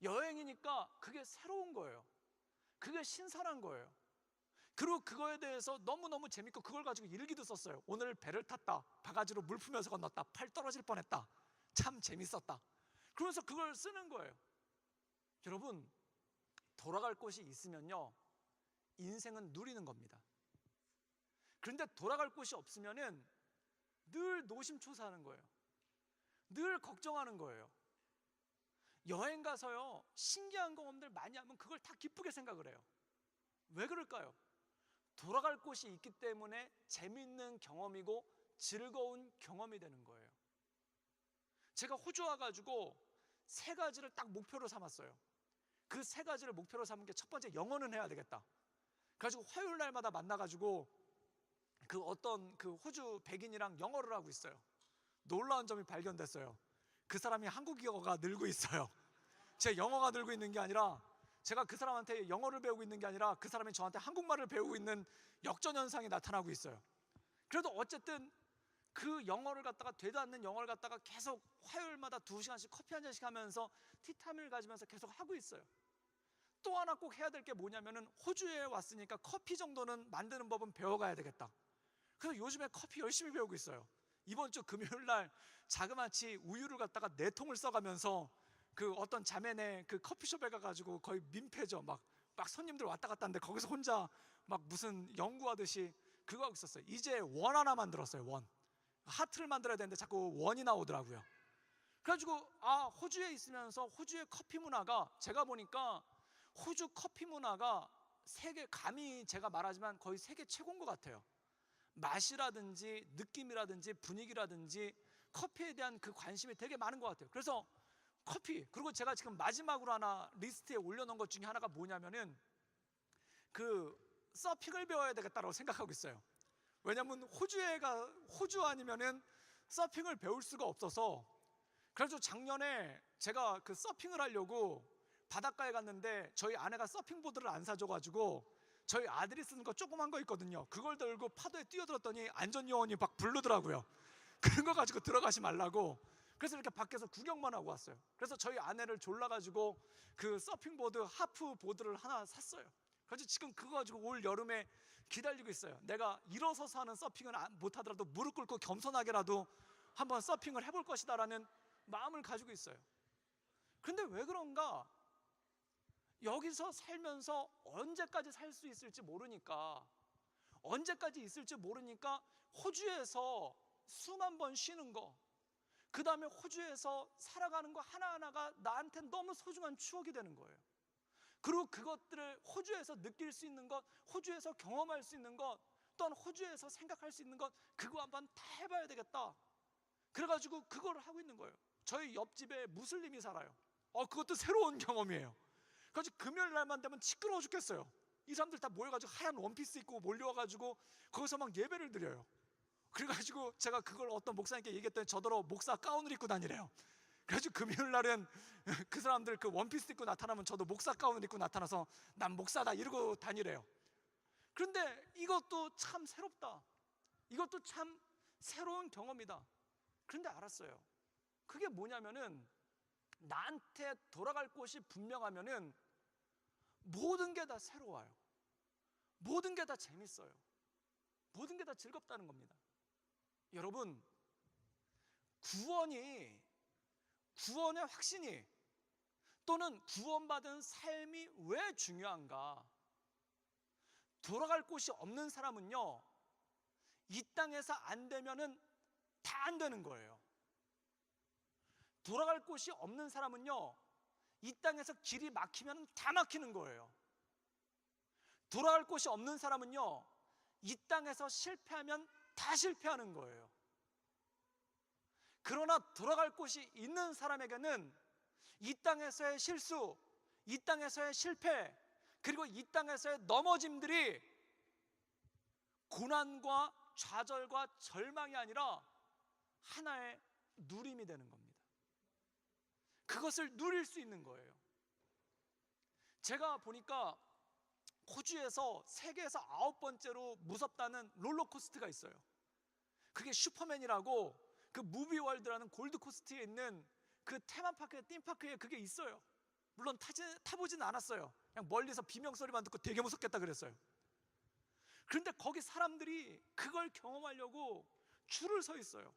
Speaker 1: 여행이니까 그게 새로운 거예요. 그게 신선한 거예요. 그리고 그거에 대해서 너무너무 재밌고 그걸 가지고 일기도 썼어요. 오늘 배를 탔다, 바가지로 물 풀면서 건넜다, 팔 떨어질 뻔했다, 참 재밌었다. 그러면서 그걸 쓰는 거예요. 여러분, 돌아갈 곳이 있으면요 인생은 누리는 겁니다. 그런데 돌아갈 곳이 없으면은 늘 노심초사하는 거예요. 늘 걱정하는 거예요. 여행 가서요 신기한 경험들 많이 하면 그걸 다 기쁘게 생각을 해요. 왜 그럴까요? 돌아갈 곳이 있기 때문에 재밌는 경험이고 즐거운 경험이 되는 거예요. 제가 호주 와가지고 3가지를 딱 목표로 삼았어요. 그 3가지를 목표로 삼은 게 첫 번째, 영어는 해야 되겠다. 그래가지고 화요일 날마다 만나가지고 그 어떤 그 호주 백인이랑 영어를 하고 있어요. 놀라운 점이 발견됐어요. 그 사람이 한국어가 늘고 있어요. 제 영어가 늘고 있는 게 아니라, 제가 그 사람한테 영어를 배우고 있는 게 아니라 그 사람이 저한테 한국말을 배우고 있는 역전현상이 나타나고 있어요. 그래도 어쨌든 그 영어를 갖다가 되도 않는 영어를 갖다가 계속 화요일마다 2시간씩 커피 한 잔씩 하면서 티타임을 가지면서 계속 하고 있어요. 또 하나 꼭 해야 될 게 뭐냐면은 호주에 왔으니까 커피 정도는 만드는 법은 배워가야 되겠다. 그래서 요즘에 커피 열심히 배우고 있어요. 이번 주 금요일 날 자그마치 우유를 갖다가 4통을 써가면서 그 어떤 자매네 그 커피숍에 가가지고 거의 민폐죠. 막 손님들 왔다 갔다 하는데 거기서 혼자 막 무슨 연구하듯이 그거 하고 있었어요. 이제 원 하나 만들었어요. 원. 하트를 만들어야 되는데 자꾸 원이 나오더라고요. 그래가지고 호주에 있으면서 호주의 커피 문화가, 제가 보니까 호주 커피 문화가 세계, 감히 제가 말하지만 거의 세계 최고인 것 같아요. 맛이라든지 느낌이라든지 분위기라든지 커피에 대한 그 관심이 되게 많은 것 같아요. 그래서 커피, 그리고 제가 지금 마지막으로 하나 리스트에 올려놓은 것 중에 하나가 뭐냐면은 그 서핑을 배워야 되겠다고 생각하고 있어요. 왜냐면 호주 아니면은 서핑을 배울 수가 없어서. 그래서 작년에 제가 그 서핑을 하려고 바닷가에 갔는데 저희 아내가 서핑보드를 안 사줘가지고 저희 아들이 쓰는 거 조그만 거 있거든요. 그걸 들고 파도에 뛰어들었더니 안전요원이 막 부르더라고요. 그런 거 가지고 들어가지 말라고. 그래서 이렇게 밖에서 구경만 하고 왔어요. 그래서 저희 아내를 졸라가지고 그 서핑보드, 하프보드를 하나 샀어요. 그래서 지금 그거 가지고 올 여름에 기다리고 있어요. 내가 일어서서 하는 서핑은 못하더라도 무릎 꿇고 겸손하게라도 한번 서핑을 해볼 것이다 라는 마음을 가지고 있어요. 근데 왜 그런가? 여기서 살면서 언제까지 살 수 있을지 모르니까, 호주에서 수만 번 쉬는 거, 그 다음에 호주에서 살아가는 거 하나하나가 나한테 너무 소중한 추억이 되는 거예요. 그리고 그것들을 호주에서 느낄 수 있는 것, 호주에서 경험할 수 있는 것, 또한 호주에서 생각할 수 있는 것, 그거 한번 다 해봐야 되겠다. 그래가지고 그걸 하고 있는 거예요. 저희 옆집에 무슬림이 살아요. 그것도 새로운 경험이에요. 그래서 금요일 날만 되면 시끄러워 죽겠어요. 이 사람들 다 모여가지고 하얀 원피스 입고 몰려와가지고 거기서 막 예배를 드려요. 그래가지고 제가 그걸 어떤 목사님께 얘기했더니 저더러 목사 가운을 입고 다니래요. 그래가지고 금요일 날은 그 사람들 그 원피스 입고 나타나면 저도 목사 가운을 입고 나타나서 난 목사다 이러고 다니래요. 그런데 이것도 참 새롭다. 이것도 참 새로운 경험이다. 그런데 알았어요. 그게 뭐냐면은 나한테 돌아갈 곳이 분명하면은 모든 게 다 새로워요. 모든 게 다 재밌어요. 모든 게 다 즐겁다는 겁니다. 여러분, 구원의 확신이, 또는 구원받은 삶이 왜 중요한가? 돌아갈 곳이 없는 사람은요, 이 땅에서 안 되면은 다 안 되는 거예요. 돌아갈 곳이 없는 사람은요, 이 땅에서 길이 막히면 다 막히는 거예요. 돌아갈 곳이 없는 사람은요, 이 땅에서 실패하면 다 실패하는 거예요. 그러나 돌아갈 곳이 있는 사람에게는 이 땅에서의 실수, 이 땅에서의 실패, 그리고 이 땅에서의 넘어짐들이 고난과 좌절과 절망이 아니라 하나의 누림이 되는 겁니다. 그것을 누릴 수 있는 거예요. 제가 보니까 호주에서 세계에서 9번째로 무섭다는 롤러코스터가 있어요. 그게 슈퍼맨이라고 그 무비월드라는 골드코스트에 있는 그 테마파크, 띵파크에 그게 있어요. 물론 타보진 않았어요. 그냥 멀리서 비명소리만 듣고 되게 무섭겠다 그랬어요. 그런데 거기 사람들이 그걸 경험하려고 줄을 서 있어요.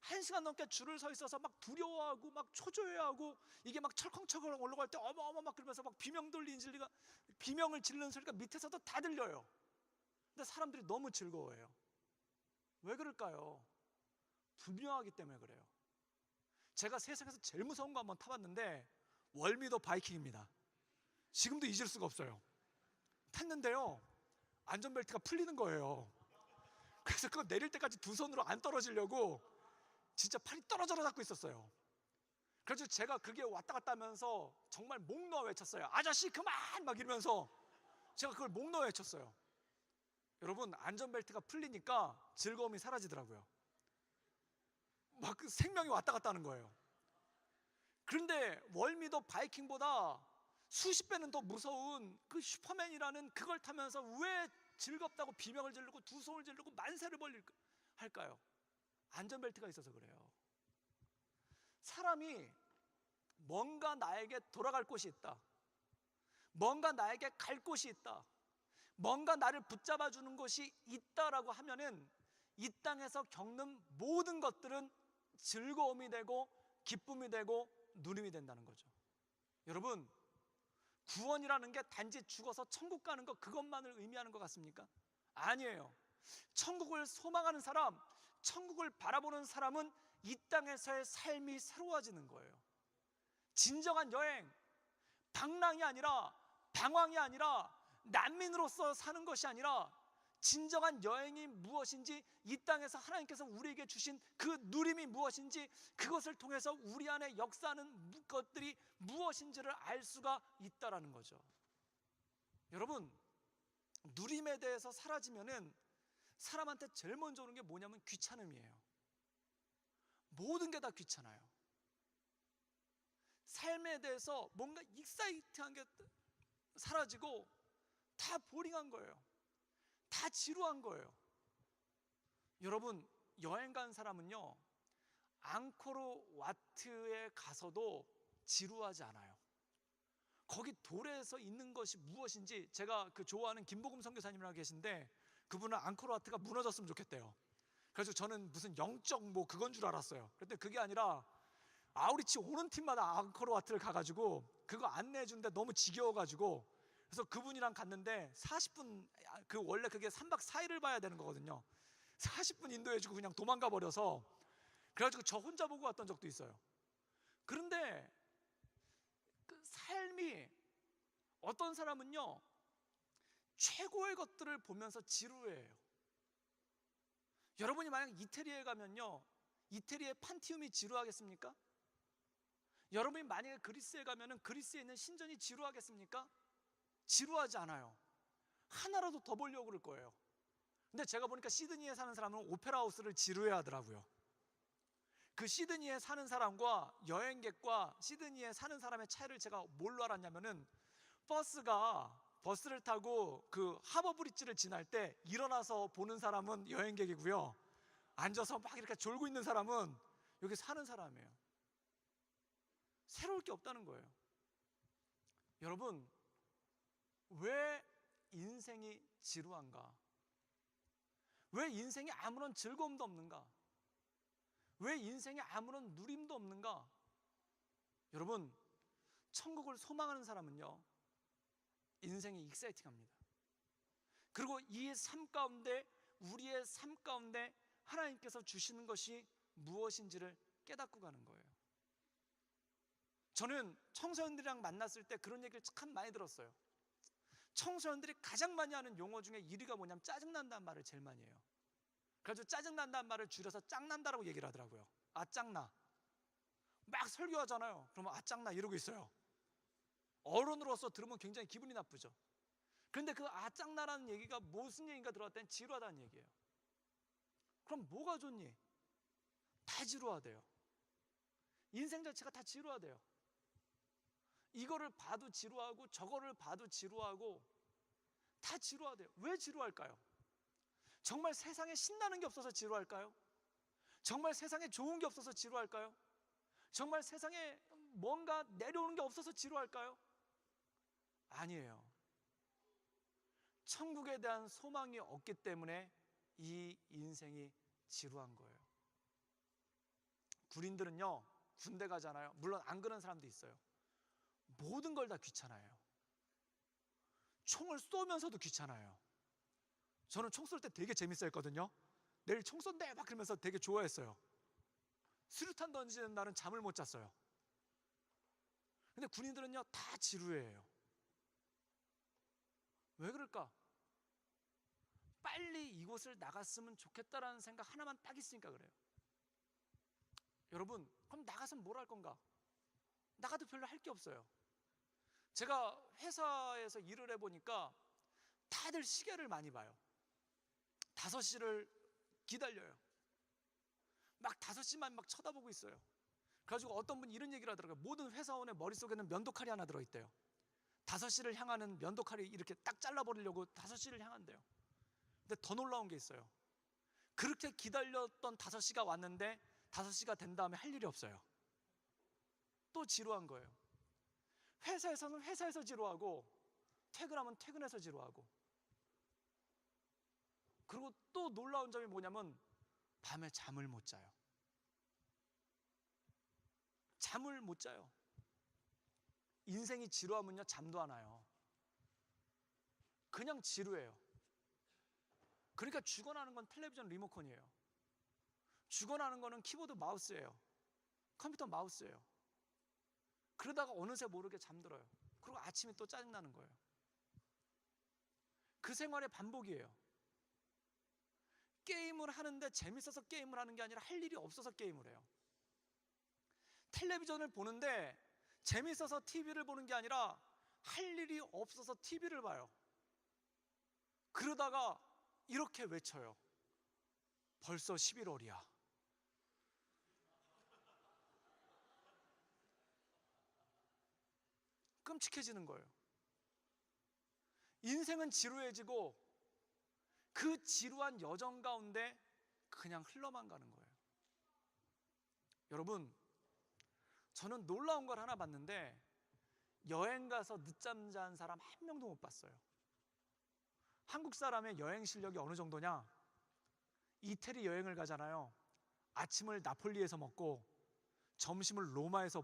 Speaker 1: 1시간 넘게 줄을 서 있어서 막 두려워하고 막 초조해하고, 이게 막 철컹철컹 올라갈 때 어마어마 막 그러면서 막 비명을 지르는 소리가 밑에서도 다 들려요. 근데 사람들이 너무 즐거워해요. 왜 그럴까요? 분명하기 때문에 그래요. 제가 세상에서 제일 무서운 거 한번 타봤는데 월미도 바이킹입니다. 지금도 잊을 수가 없어요. 탔는데요, 안전벨트가 풀리는 거예요. 그래서 그거 내릴 때까지 두 손으로 안 떨어지려고 진짜 팔이 떨어져라 잡고 있었어요. 그래서 제가 그게 왔다 갔다 하면서 정말 목 놓아 외쳤어요. 아저씨 그만! 막 이러면서 제가 그걸 목 놓아 외쳤어요. 여러분, 안전벨트가 풀리니까 즐거움이 사라지더라고요. 막 그 생명이 왔다 갔다 하는 거예요. 그런데 월미도 바이킹보다 수십 배는 더 무서운 그 슈퍼맨이라는 그걸 타면서 왜 즐겁다고 비명을 지르고 두 손을 지르고 만세를 할까요? 안전벨트가 있어서 그래요. 사람이 뭔가 나에게 돌아갈 곳이 있다, 뭔가 나에게 갈 곳이 있다, 뭔가 나를 붙잡아 주는 곳이 있다라고 하면은 이 땅에서 겪는 모든 것들은 즐거움이 되고 기쁨이 되고 누림이 된다는 거죠. 여러분, 구원이라는 게 단지 죽어서 천국 가는 것, 그것만을 의미하는 것 같습니까? 아니에요. 천국을 소망하는 사람, 천국을 바라보는 사람은 이 땅에서의 삶이 새로워지는 거예요. 진정한 여행, 방랑이 아니라, 방황이 아니라, 난민으로서 사는 것이 아니라 진정한 여행이 무엇인지, 이 땅에서 하나님께서 우리에게 주신 그 누림이 무엇인지, 그것을 통해서 우리 안에 역사하는 것들이 무엇인지를 알 수가 있다라는 거죠. 여러분, 누림에 대해서 사라지면은 사람한테 제일 먼저 오는 게 뭐냐면 귀찮음이에요. 모든 게 다 귀찮아요. 삶에 대해서 뭔가 익사이팅한 게 사라지고 다 보링한 거예요. 다 지루한 거예요. 여러분, 여행 간 사람은요, 앙코르와트에 가서도 지루하지 않아요. 거기 돌에서 있는 것이 무엇인지, 제가 그 좋아하는 김복음 선교사님이라고 계신데 그분은 앙코르와트가 무너졌으면 좋겠대요. 그래서 저는 무슨 영적 뭐 그건 줄 알았어요. 그런데 그게 아니라 아우리치 오는 팀마다 앙코르와트를 가가지고 그거 안내해 주는데 너무 지겨워가지고, 그래서 그분이랑 갔는데 40분, 그 원래 그게 3박 4일을 봐야 되는 거거든요. 40분 인도해주고 그냥 도망가 버려서, 그래가지고 저 혼자 보고 왔던 적도 있어요. 그런데 그 삶이, 어떤 사람은요 최고의 것들을 보면서 지루해요. 여러분이 만약 이태리에 가면요, 이태리의 판티움이 지루하겠습니까? 여러분이 만약에 그리스에 가면은 그리스에 있는 신전이 지루하겠습니까? 지루하지 않아요. 하나라도 더 보려고 그럴 거예요. 근데 제가 보니까 시드니에 사는 사람은 오페라 하우스를 지루해 하더라고요. 그 시드니에 사는 사람과 여행객과 시드니에 사는 사람의 차이를 제가 뭘로 알았냐면은, 버스를 타고 그 하버 브릿지를 지날 때 일어나서 보는 사람은 여행객이고요, 앉아서 막 이렇게 졸고 있는 사람은 여기 사는 사람이에요. 새로울 게 없다는 거예요. 여러분, 왜 인생이 지루한가? 왜 인생에 아무런 즐거움도 없는가? 왜 인생에 아무런 누림도 없는가? 여러분, 천국을 소망하는 사람은요 인생이 익사이팅합니다. 그리고 이 삶 가운데, 우리의 삶 가운데 하나님께서 주시는 것이 무엇인지를 깨닫고 가는 거예요. 저는 청소년들이랑 만났을 때 그런 얘기를 참 많이 들었어요. 청소년들이 가장 많이 하는 용어 중에 1위가 뭐냐면 짜증난다는 말을 제일 많이 해요. 그래서 짜증난다는 말을 줄여서 짱난다라고 얘기를 하더라고요. 아 짱나. 막 설교하잖아요. 그러면 아 짱나 이러고 있어요. 어른으로서 들으면 굉장히 기분이 나쁘죠. 그런데 그 아 짱나라는 얘기가 무슨 얘기인가 들어봤더니 지루하다는 얘기예요. 그럼 뭐가 좋니? 다 지루하대요. 인생 자체가 다 지루하대요. 이거를 봐도 지루하고 저거를 봐도 지루하고 다 지루하대요. 왜 지루할까요? 정말 세상에 신나는 게 없어서 지루할까요? 정말 세상에 좋은 게 없어서 지루할까요? 정말 세상에 뭔가 내려오는 게 없어서 지루할까요? 아니에요. 천국에 대한 소망이 없기 때문에 이 인생이 지루한 거예요. 군인들은요, 군대 가잖아요. 물론 안 그런 사람도 있어요. 모든 걸 다 귀찮아해요. 총을 쏘면서도 귀찮아요. 저는 총 쏠 때 되게 재밌어 했거든요. 내일 총 쏜대 막 그러면서 되게 좋아했어요. 수류탄 던지는 날은 잠을 못 잤어요. 근데 군인들은요 다 지루해요. 왜 그럴까? 빨리 이곳을 나갔으면 좋겠다라는 생각 하나만 딱 있으니까 그래요. 여러분, 그럼 나가서는 뭘 할 건가? 나가도 별로 할 게 없어요. 제가 회사에서 일을 해보니까 다들 시계를 많이 봐요. 5시를 기다려요. 막 5시만 막 쳐다보고 있어요. 그래가지고 어떤 분이 이런 얘기를 하더라고요. 모든 회사원의 머릿속에는 면도칼이 하나 들어있대요. 5시를 향하는 면도칼이 이렇게 딱 잘라버리려고 5시를 향한대요. 근데 더 놀라운 게 있어요. 그렇게 기다렸던 5시가 왔는데 5시가 된 다음에 할 일이 없어요. 또 지루한 거예요. 회사에서는 회사에서 지루하고 퇴근하면 퇴근해서 지루하고, 그리고 또 놀라운 점이 뭐냐면 밤에 잠을 못 자요. 잠을 못 자요. 인생이 지루하면요 잠도 안 와요. 그냥 지루해요. 그러니까 죽어나는 건 텔레비전 리모컨이에요. 죽어나는 거는 키보드 마우스예요. 컴퓨터 마우스예요. 그러다가 어느새 모르게 잠들어요. 그리고 아침에 또 짜증나는 거예요. 그 생활의 반복이에요. 게임을 하는데 재밌어서 게임을 하는 게 아니라 할 일이 없어서 게임을 해요. 텔레비전을 보는데 재밌어서 TV를 보는 게 아니라 할 일이 없어서 TV를 봐요. 그러다가 이렇게 외쳐요. 벌써 11월이야. 끔찍해지는 거예요. 인생은 지루해지고 그 지루한 여정 가운데 그냥 흘러만 가는 거예요. 여러분, 저는 놀라운 걸 하나 봤는데 여행 가서 늦잠 잔 사람 한 명도 못 봤어요. 한국 사람의 여행 실력이 어느 정도냐? 이태리 여행을 가잖아요. 아침을 나폴리에서 먹고 점심을 로마에서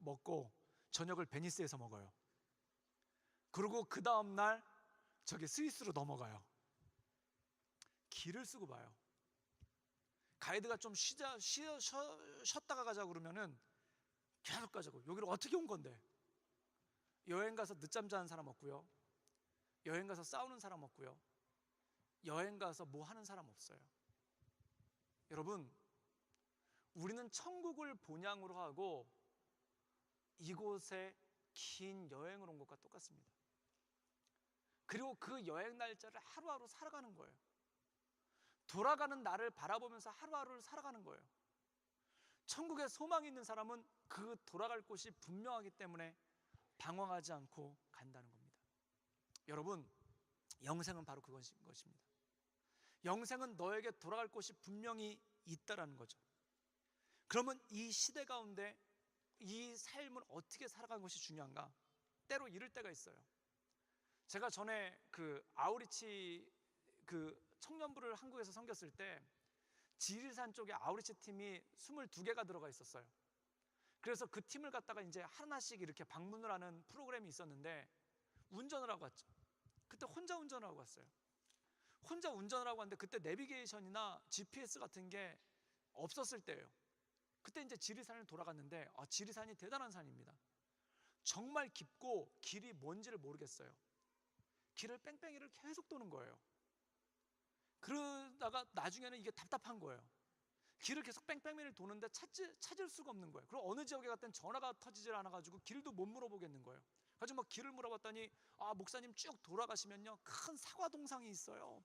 Speaker 1: 먹고 저녁을 베니스에서 먹어요. 그리고 그 다음 날 저기 스위스로 넘어가요. 길을 쓰고 봐요. 가이드가 좀 쉬었다가 가자고 그러면은 계속 가자고. 여기를 어떻게 온 건데? 여행 가서 늦잠 자는 사람 없고요. 여행 가서 싸우는 사람 없고요. 여행 가서 뭐 하는 사람 없어요. 여러분, 우리는 천국을 본향으로 하고 이곳에 긴 여행을 온 것과 똑같습니다. 그리고 그 여행 날짜를 하루하루 살아가는 거예요. 돌아가는 나를 바라보면서 하루하루를 살아가는 거예요. 천국에 소망이 있는 사람은 그 돌아갈 곳이 분명하기 때문에 방황하지 않고 간다는 겁니다. 여러분, 영생은 바로 그것인 것입니다. 영생은 너에게 돌아갈 곳이 분명히 있다라는 거죠. 그러면 이 시대 가운데 이 삶을 어떻게 살아가는 것이 중요한가? 때로 이럴 때가 있어요. 제가 전에 그 아우리치 그 청년부를 한국에서 섬겼을 때 지리산 쪽에 아우리치 팀이 22개가 들어가 있었어요. 그래서 그 팀을 갖다가 이제 하나씩 이렇게 방문을 하는 프로그램이 있었는데 운전을 하고 왔죠. 그때 혼자 운전을 하고 왔어요. 혼자 운전을 하고 왔는데 그때 내비게이션이나 GPS 같은 게 없었을 때예요. 그때 이제 지리산을 돌아갔는데 지리산이 대단한 산입니다. 정말 깊고 길이 뭔지를 모르겠어요. 길을 뺑뺑이를 계속 도는 거예요. 그러다가 나중에는 이게 답답한 거예요. 길을 계속 뺑뺑이를 도는데 찾을 수가 없는 거예요. 그리고 어느 지역에 갔더니 전화가 터지질 않아가지고 길도 못 물어보겠는 거예요. 그래서 막 길을 물어봤더니 목사님 쭉 돌아가시면요 큰 사과 동상이 있어요.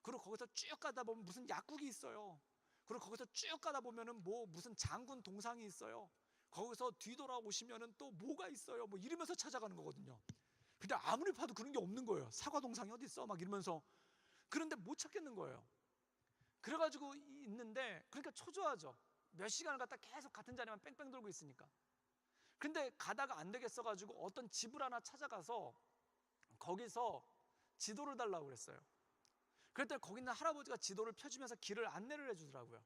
Speaker 1: 그리고 거기서 쭉 가다 보면 무슨 약국이 있어요. 그리고 거기서 쭉 가다 보면은 무슨 장군 동상이 있어요. 거기서 뒤돌아오시면은 또 뭐가 있어요. 이러면서 찾아가는 거거든요. 근데 아무리 봐도 그런 게 없는 거예요. 사과 동상이 어디 있어? 막 이러면서. 그런데 못 찾겠는 거예요. 그래가지고 있는데 그러니까 초조하죠. 몇 시간을 갖다 계속 같은 자리만 뺑뺑 돌고 있으니까. 근데 가다가 안 되겠어가지고 어떤 집을 하나 찾아가서 거기서 지도를 달라고 그랬어요. 그랬더니 거기 있는 할아버지가 지도를 펴주면서 길을 안내를 해주더라고요.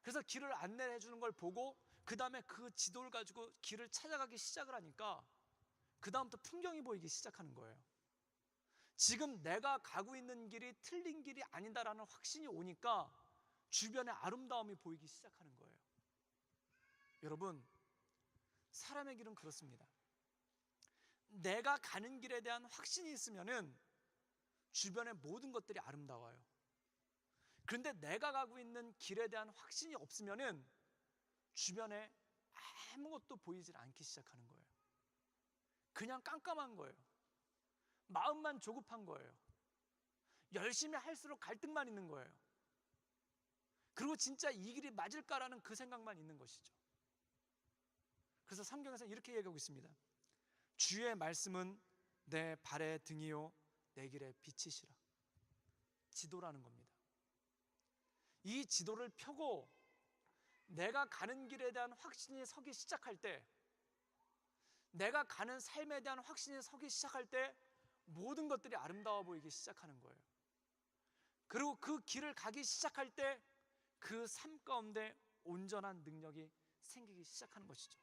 Speaker 1: 그래서 길을 안내해 주는 걸 보고 그 다음에 그 지도를 가지고 길을 찾아가기 시작을 하니까 그 다음부터 풍경이 보이기 시작하는 거예요. 지금 내가 가고 있는 길이 틀린 길이 아니다라는 확신이 오니까 주변의 아름다움이 보이기 시작하는 거예요. 여러분, 사람의 길은 그렇습니다. 내가 가는 길에 대한 확신이 있으면은 주변의 모든 것들이 아름다워요. 그런데 내가 가고 있는 길에 대한 확신이 없으면은 주변에 아무것도 보이질 않기 시작하는 거예요. 그냥 깜깜한 거예요. 마음만 조급한 거예요. 열심히 할수록 갈등만 있는 거예요. 그리고 진짜 이 길이 맞을까라는 그 생각만 있는 것이죠. 그래서 성경에서는 이렇게 얘기하고 있습니다. 주의 말씀은 내 발의 등이요 내 길의 빛이시라. 지도라는 겁니다. 이 지도를 펴고 내가 가는 길에 대한 확신이 서기 시작할 때, 내가 가는 삶에 대한 확신이 서기 시작할 때 모든 것들이 아름다워 보이기 시작하는 거예요. 그리고 그 길을 가기 시작할 때 그 삶 가운데 온전한 능력이 생기기 시작하는 것이죠.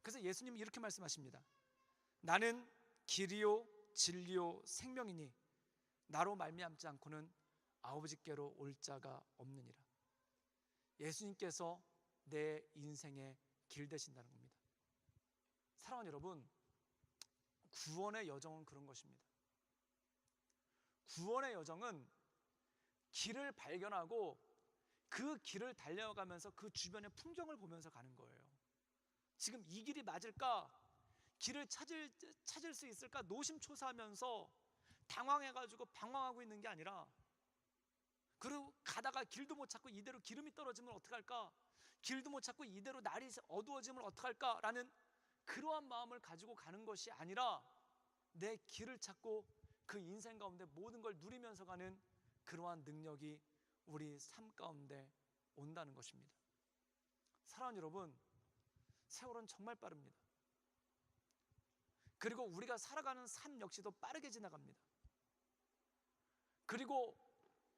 Speaker 1: 그래서 예수님이 이렇게 말씀하십니다. 나는 길이요 진리요 생명이니 나로 말미암지 않고는 아버지께로 올 자가 없느니라. 예수님께서 내 인생의 길 되신다는 겁니다. 사랑하는 여러분, 구원의 여정은 그런 것입니다. 구원의 여정은 길을 발견하고 그 길을 달려가면서 그 주변의 풍경을 보면서 가는 거예요. 지금 이 길이 맞을까? 길을 찾을 수 있을까? 노심초사하면서 당황해가지고 방황하고 있는 게 아니라, 그리고 가다가 길도 못 찾고 이대로 기름이 떨어지면 어떡할까? 길도 못 찾고 이대로 날이 어두워지면 어떡할까? 라는 그러한 마음을 가지고 가는 것이 아니라 내 길을 찾고 그 인생 가운데 모든 걸 누리면서 가는 그러한 능력이 우리 삶 가운데 온다는 것입니다. 사랑하는 여러분, 세월은 정말 빠릅니다. 그리고 우리가 살아가는 삶 역시도 빠르게 지나갑니다. 그리고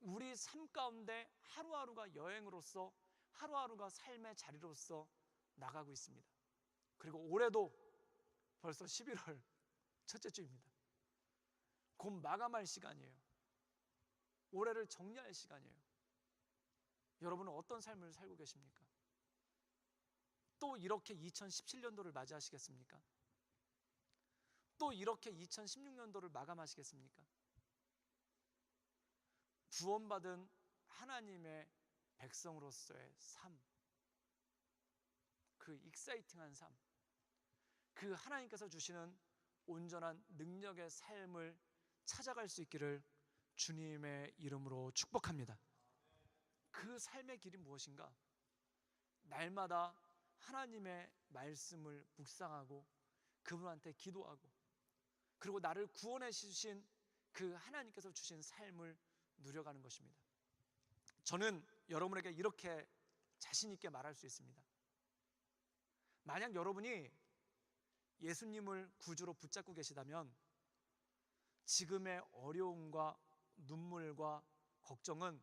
Speaker 1: 우리 삶 가운데 하루하루가 여행으로서, 하루하루가 삶의 자리로서 나가고 있습니다. 그리고 올해도 벌써 11월 첫째 주입니다. 곧 마감할 시간이에요. 올해를 정리할 시간이에요. 여러분은 어떤 삶을 살고 계십니까? 또 이렇게 2017년도를 맞이하시겠습니까? 또 이렇게 2016년도를 마감하시겠습니까? 구원받은 하나님의 백성으로서의 삶, 그 익사이팅한 삶, 그 하나님께서 주시는 온전한 능력의 삶을 찾아갈 수 있기를 주님의 이름으로 축복합니다. 그 삶의 길이 무엇인가? 날마다 하나님의 말씀을 묵상하고 그분한테 기도하고, 그리고 나를 구원해 주신 그 하나님께서 주신 삶을 누려가는 것입니다. 저는 여러분에게 이렇게 자신 있게 말할 수 있습니다. 만약 여러분이 예수님을 구주로 붙잡고 계시다면 지금의 어려움과 눈물과 걱정은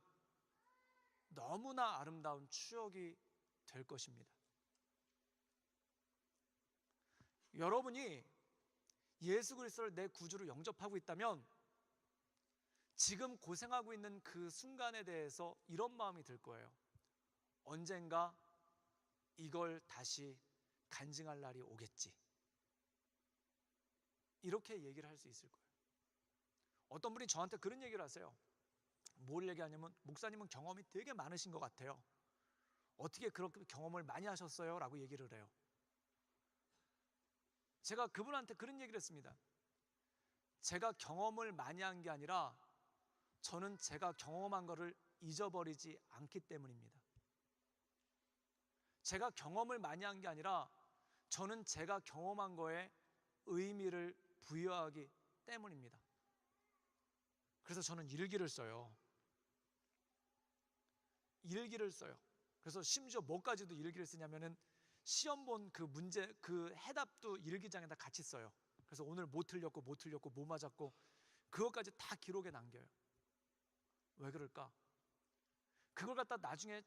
Speaker 1: 너무나 아름다운 추억이 될 것입니다. 여러분이 예수 그리스도를 내 구주로 영접하고 있다면 지금 고생하고 있는 그 순간에 대해서 이런 마음이 들 거예요. 언젠가 이걸 다시 간증할 날이 오겠지. 이렇게 얘기를 할 수 있을 거예요. 어떤 분이 저한테 그런 얘기를 하세요. 뭘 얘기하냐면, 목사님은 경험이 되게 많으신 것 같아요. 어떻게 그렇게 경험을 많이 하셨어요? 라고 얘기를 해요. 제가 그분한테 그런 얘기를 했습니다. 제가 경험을 많이 한 게 아니라 저는 제가 경험한 거를 잊어버리지 않기 때문입니다. 제가 경험을 많이 한 게 아니라 저는 제가 경험한 거에 의미를 부여하기 때문입니다. 그래서 저는 일기를 써요. 일기를 써요. 그래서 심지어 뭐까지도 일기를 쓰냐면은 시험 본 그 문제, 그 해답도 일기장에다 같이 써요. 그래서 오늘 뭐 틀렸고 뭐 맞았고 그것까지 다 기록에 남겨요. 왜 그럴까? 그걸 갖다 나중에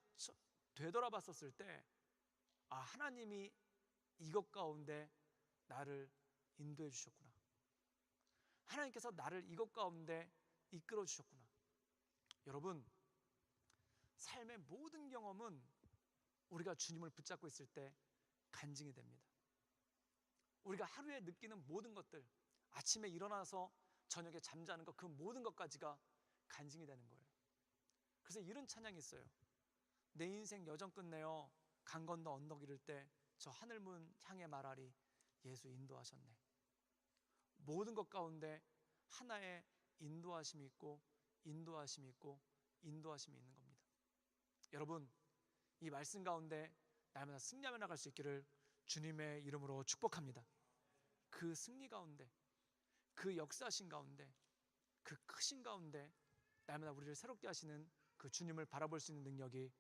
Speaker 1: 되돌아봤었을 때, 아, 하나님이 이것 가운데 나를 인도해 주셨구나. 하나님께서 나를 이것 가운데 이끌어 주셨구나. 여러분, 삶의 모든 경험은 우리가 주님을 붙잡고 있을 때 간증이 됩니다. 우리가 하루에 느끼는 모든 것들, 아침에 일어나서 저녁에 잠자는 것, 그 모든 것까지가 간증이 되는 거예요. 그래서 이런 찬양이 있어요. 내 인생 여정 끝내어 강 건너 언덕 이를 때 저 하늘문 향해 말하리 예수 인도하셨네. 모든 것 가운데 하나의 인도하심이 있고 인도하심이 있고 인도하심이 있는 겁니다. 여러분, 이 말씀 가운데 날마다 승리하며 나갈 수 있기를 주님의 이름으로 축복합니다. 그 승리 가운데, 그 역사하신 가운데, 그 크신 가운데 날마다 우리를 새롭게 하시는 그 주님을 바라볼 수 있는 능력이